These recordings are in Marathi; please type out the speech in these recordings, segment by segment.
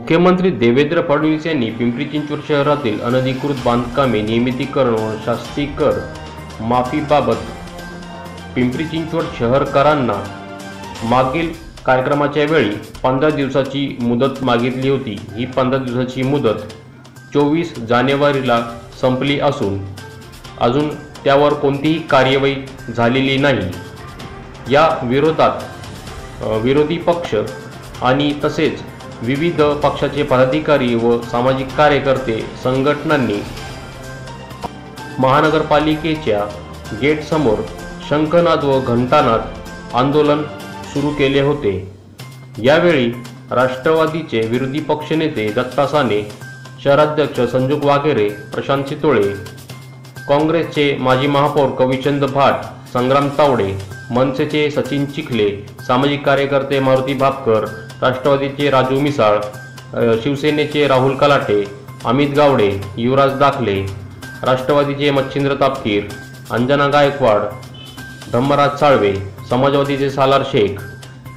मुख्यमंत्री देवेंद्र फडणवीस यांनी पिंपरी चिंचवड शहरातील अनधिकृत बांधकामे नियमितीकरण व शास्तीकर माफीबाबत पिंपरी चिंचवड शहरकरांना मागील कार्यक्रमाच्या वेळी 15 दिवसाची मुदत मागितली होती। ही 15 दिवसाची मुदत 24 जानेवारीला संपली असून अजून त्यावर कोणतीही कार्यवाही झालेली नाही। या विरोधात विरोधी पक्ष आणि तसेच विविध पक्षाचे पदाधिकारी व सामाजिक कार्यकर्ते संघटनांनी महानगरपालिकेच्या गेटसमोर शंखनाद व घंटानाद आंदोलन सुरू केले होते। यावेळी राष्ट्रवादीचे विरोधी पक्षनेते दत्ता साने, शहराध्यक्ष संजोग वाघेरे, प्रशांत चितोळे, काँग्रेसचे माजी महापौर कविचंद भाट, संग्राम तावडे, मनसेचे सचिन चिखले, सामाजिक कार्यकर्ते मारुती भापकर, राष्ट्रवादीचे राजू मिसाळ, शिवसेनेचे राहुल कलाटे, अमित गावडे, युवराज दाखले, राष्ट्रवादीचे मच्छिंद्र तापकीर, अंजना गायकवाड, धम्मराज साळवे, समाजवादीचे सालार शेख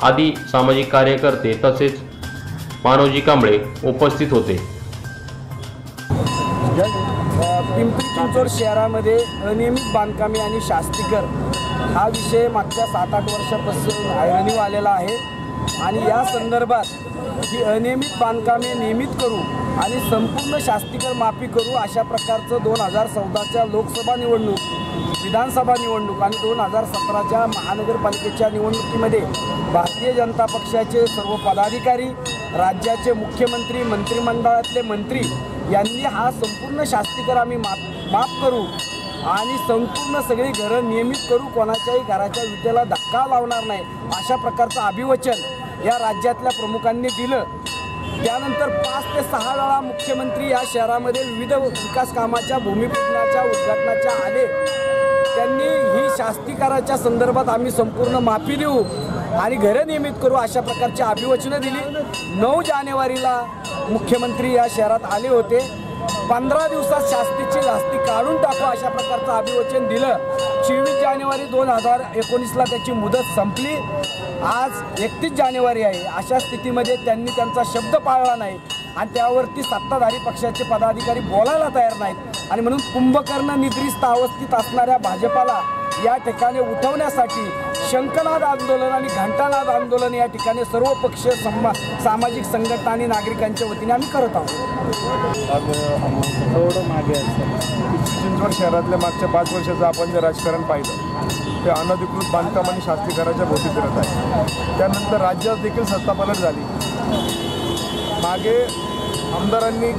आदी सामाजिक कार्यकर्ते तसेच मानवजी कांबळे उपस्थित होते। पिंपरी चिंचवड शहरामध्ये अनियमित बांधकामे आणि शास्तीकर हा विषय मागच्या 7-8 वर्षापासून ऐरणीवर आलेला आहे आणि या संदर्भात ही अनियमित बांधकामे नियमित करू आणि संपूर्ण शास्तीकर माफी करू अशा प्रकारचं 2014च्या लोकसभा निवडणूक, विधानसभा निवडणूक आणि 2017च्या महानगरपालिकेच्या निवडणुकीमध्ये भारतीय जनता पक्षाचे सर्व पदाधिकारी, राज्याचे मुख्यमंत्री, मंत्रिमंडळातले मंत्री यांनी हा संपूर्ण शास्तीकर आम्ही माफ करू आणि संपूर्ण सगळी घरं नियमित करू, कोणाच्याही घराच्या विटेला धक्का लावणार नाही अशा प्रकारचं अभिवचन या राज्यातल्या प्रमुखांनी दिलं। त्यानंतर 5 ते 6 वेळा मुख्यमंत्री या शहरामध्ये विविध विकास कामाच्या भूमिपूजनाच्या उद्घाटनाच्या आले। त्यांनी ही शास्तीकराच्या संदर्भात आम्ही संपूर्ण माफी देऊ आणि घरं नियमित करू अशा प्रकारची अभिवचनं दिली। 9 जानेवारीला मुख्यमंत्री या शहरात आले होते। 15 दिवसात शास्तीची जास्ती काढून टाकू अशा प्रकारचं अभिवचन दिलं। 24 जानेवारी 2019ला त्याची मुदत संपली। आज 31 जानेवारी आहे। अशा स्थितीमध्ये त्यांनी त्यांचा शब्द पाळला नाही आणि त्यावरती सत्ताधारी पक्षाचे पदाधिकारी बोलायला तयार नाहीत आणि म्हणून कुंभकर्ण निद्रिस्त अवस्थेत असणाऱ्या भाजपाला या ठिकाणी उठवण्यासाठी शंखनाद आंदोलन आणि घंटानाद आंदोलन या ठिकाणी सर्व पक्ष सामाजिक संघटना आणि नागरिकांच्या वतीने आम्ही करत आहोत। थोडं मागे चिंचवड शहरातल्या मागच्या 5 वर्षाचं आपण जे राजकारण पाहिलं ते अनधिकृत बांधकाम आणि शास्तीकराच्या भोवती फिरत आहे। त्यानंतर राज्यात देखील सत्तापालट झाली। मागे आमदारांनी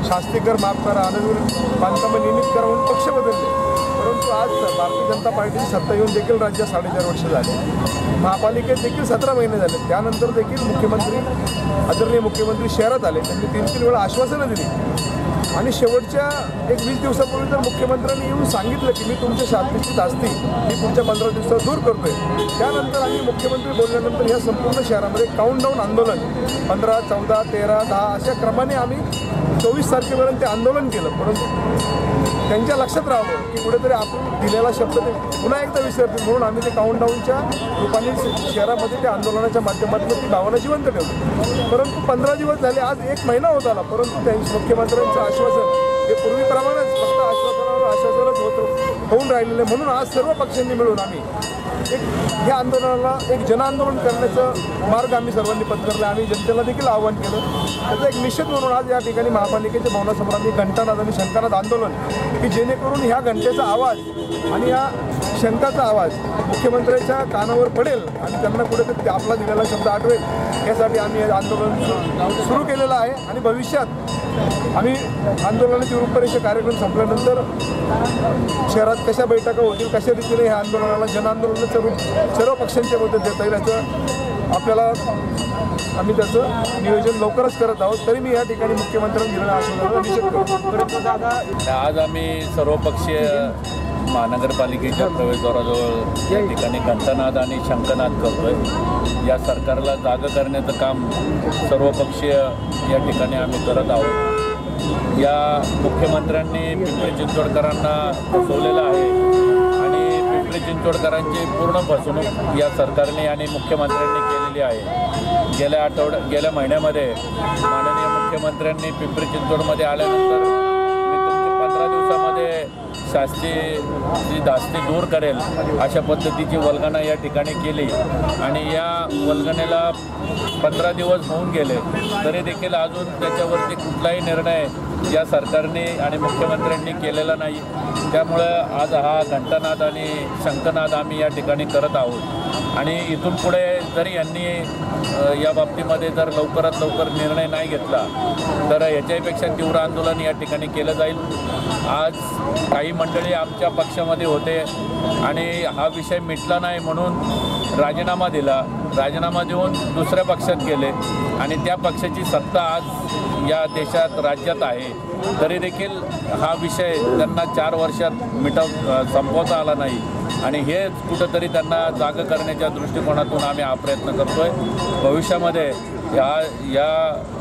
शास्तीकर माफ करा, अनधिकृत बांधकाम नियमित करा म्हणून पक्ष बदलले, परंतु आज भारतीय जनता पार्टीची सत्ता येऊन देखील राज्यात 4.5 वर्ष झाले। महापालिकेत देखील 17 महिने झाले। त्यानंतर देखील मुख्यमंत्री, आदरणीय मुख्यमंत्री शहरात आले। त्यांनी 3-3 वेळा आश्वासनं दिली आणि शेवटच्या 20 दिवसापूर्वी तर मुख्यमंत्र्यांनी येऊन सांगितलं की मी तुमच्या शास्तीची जास्ती ही पुढच्या 15 दिवसात दूर करतोय। त्यानंतर आम्ही मुख्यमंत्री बोलल्यानंतर ह्या संपूर्ण शहरामध्ये काउंटडाऊन आंदोलन 15, 14, 13, 10 अशा क्रमाने आम्ही 24 तारखेपर्यंत ते आंदोलन केलं। परंतु त्यांच्या लक्षात राहावं की कुठेतरी आपण दिलेला शब्द ते पुन्हा एकदा विसरतील म्हणून आम्ही ते काउंटडाऊनच्या रूपाने शहरामध्ये त्या आंदोलनाच्या माध्यमातून ती भावना जिवंत ठेवली। परंतु 15 दिवस झाले, आज 1 महिना होत आला, परंतु त्यांच्या मुख्यमंत्र्यांचं आश्वासन हे पूर्वीप्रमाणेच फक्त आश्वासनच होऊन राहिलेलं आहे। म्हणून आज सर्व पक्षांनी मिळून आम्ही ह्या आंदोलनाला एक जनआंदोलन करण्याचं मार्ग आम्ही सर्वांनी पत्करला। आम्ही जनतेला देखील आवाहन केलं। त्याचा एक निषेध म्हणून आज या ठिकाणी महापालिकेच्या भवनासमोर आम्ही घंटानाद आणि शंखनाद आंदोलन की जेणेकरून ह्या घंटेचा आवाज आणि या शंखाचा आवाज मुख्यमंत्र्यांच्या कानावर पडेल आणि त्यांना कुठेतरी आपला दिलेला शब्द आठवेल यासाठी आम्ही हे आंदोलन सुरू केलेलं आहे। आणि भविष्यात आम्ही आंदोलनाची रूपरेषा कार्यक्रम संपल्यानंतर शहरात कशा बैठका होतील, कशा रीतीने ह्या आंदोलनाला जनआंदोलनाचं रूप सर्व पक्षांच्या मदत देता येईल याचं आपल्याला आम्ही त्याचं नियोजन लवकरच करत आहोत। तरी मी या ठिकाणी मुख्यमंत्र्यांनी दिलेल्या आश्वासनाला निषेध करतो। आज आम्ही सर्वपक्षीय महानगरपालिकेच्या प्रवेशद्वाराजवळ या ठिकाणी घंटानाद आणि शंखनाद करतोय। या सरकारला जागं करण्याचं काम सर्वपक्षीय या ठिकाणी आम्ही करत आहोत। या मुख्यमंत्र्यांनी पिंपरी चिंचवडकरांना फसवलेलं आहे आणि पिंपरी पिंपरी चिंचवडकरांची पूर्ण फसवणूक या सरकारने आणि मुख्यमंत्र्यांनी केलेली आहे। गेल्या महिन्यामध्ये माननीय मुख्यमंत्र्यांनी पिंपरी चिंचवडमध्ये आल्यानंतर मी तुमची 15 दिवसामध्ये शास्ती धास्ती दूर करेल अशा पद्धतीची वल्गना या ठिकाणी केली आणि या वल्गनेला 15 दिवस होऊन गेले तरी देखील अजून त्याच्यावरती कुठलाही निर्णय या सरकारने आणि मुख्यमंत्र्यांनी केलेला नाही। त्यामुळं आज हा घंटानाद आणि शंखनाद आम्ही या ठिकाणी करत आहोत आणि इथून पुढे जरी यांनी या बाबतीमध्ये जर लवकरात लवकर निर्णय नाही घेतला तर याच्यापेक्षा तीव्र आंदोलन या ठिकाणी केलं जाईल। आज काही मंडळी आमच्या पक्षामध्ये होते आणि हा विषय मिटला नाही म्हणून राजीनामा दिला, राजीनामा देऊन दुसऱ्या पक्षात गेले आणि त्या पक्षाची सत्ता आज या देशात राज्यात आहे तरी देखील हा विषय त्यांना 4 वर्षात संपवता आला नाही आणि हे कुठंतरी त्यांना जाग करण्याच्या दृष्टिकोनातून आम्ही हा प्रयत्न करतोय। भविष्यामध्ये या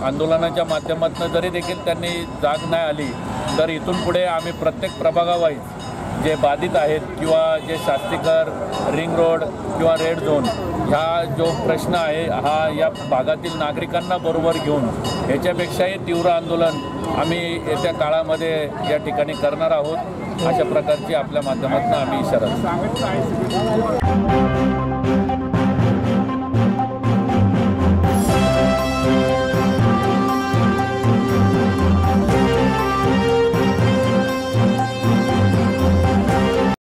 आंदोलनाच्या माध्यमातून जरी देखील त्यांनी जाग नाही आली तर इथून पुढे आम्ही प्रत्येक प्रभागावाईज जे बाधित आहेत किंवा जे शास्तीकर रिंग रोड किंवा रेड झोन ह्या जो प्रश्न आहे हा या भागातील नागरिकांना बरोबर घेऊन याच्यापेक्षाही तीव्र आंदोलन आम्ही येत्या काळामध्ये या ठिकाणी करणार आहोत अशा प्रकारची आपल्या माध्यमातून आम्ही इशारा